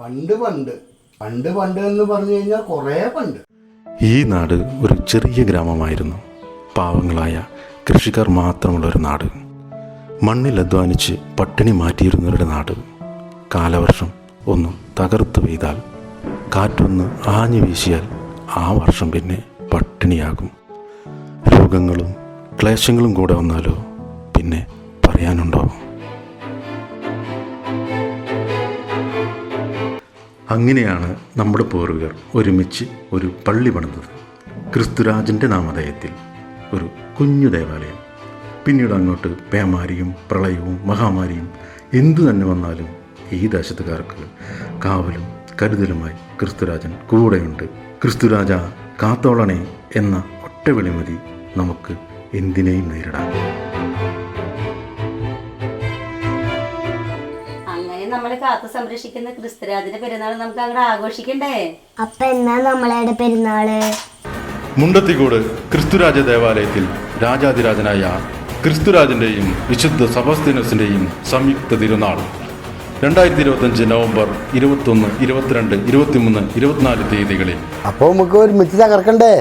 പണ്ട് പണ്ട് പണ്ട് പണ്ട് എന്ന് പറഞ്ഞു കഴിഞ്ഞാൽ കുറേ പണ്ട്. ഈ നാട് ഒരു ചെറിയ ഗ്രാമമായിരുന്നു. പാവങ്ങളായ കൃഷിക്കാർ മാത്രമുള്ളൊരു നാട്. മണ്ണിൽ അധ്വാനിച്ച് പട്ടിണി മാറ്റിയിരുന്നവരുടെ നാട്. കാലവർഷം ഒന്ന് തകർത്ത് പെയ്താൽ, കാറ്റൊന്ന് ആഞ്ഞു വീശിയാൽ ആ വർഷം പിന്നെ പട്ടിണിയാകും. രോഗങ്ങളും ക്ലേശങ്ങളും കൂടെ വന്നാലോ പിന്നെ പറയാനുണ്ടോ? അങ്ങനെയാണ് നമ്മുടെ പൂർവികർ ഒരുമിച്ച് ഒരു പള്ളി പണിതത്. ക്രിസ്തുരാജൻ്റെ നാമധേയത്തിൽ ഒരു കുഞ്ഞു ദേവാലയം. പിന്നീട് അങ്ങോട്ട് പേമാരിയും പ്രളയവും മഹാമാരിയും എന്തു തന്നെ വന്നാലും ഈ ദേശത്തുകാർക്ക് കാവലും കരുതലുമായി ക്രിസ്തുരാജൻ കൂടെയുണ്ട്. ക്രിസ്തുരാജ കാത്തോളണേ എന്ന ഒറ്റ വിളിമതി നമുക്ക് എന്തിനേയും നേരിടാം. നമ്മളെ കാത്തു സംരക്ഷിക്കുന്ന ക്രിസ്തുരാജന്റെ പെരുന്നാൾ നമുക്ക് അങ്ങോട്ട് ആഘോഷിക്കണ്ടേ? അപ്പൊ എന്നാ നമ്മളെ പെരുന്നാള്? മുണ്ടത്തിക്കോട് ക്രിസ്തുരാജ ദേവാലയത്തിൽ രാജാതിരാജനായ ക്രിസ്തുരാജന്റെയും വിശുദ്ധ സെബാസ്ത്യാനോസിന്റെയും സംയുക്ത തിരുനാൾ 2025 നവംബർ 21, 22, 23, 24 തീയതികളിൽ. അപ്പോൾ നമുക്ക് ഒരുമിച്ച് തകർക്കണ്ടേ?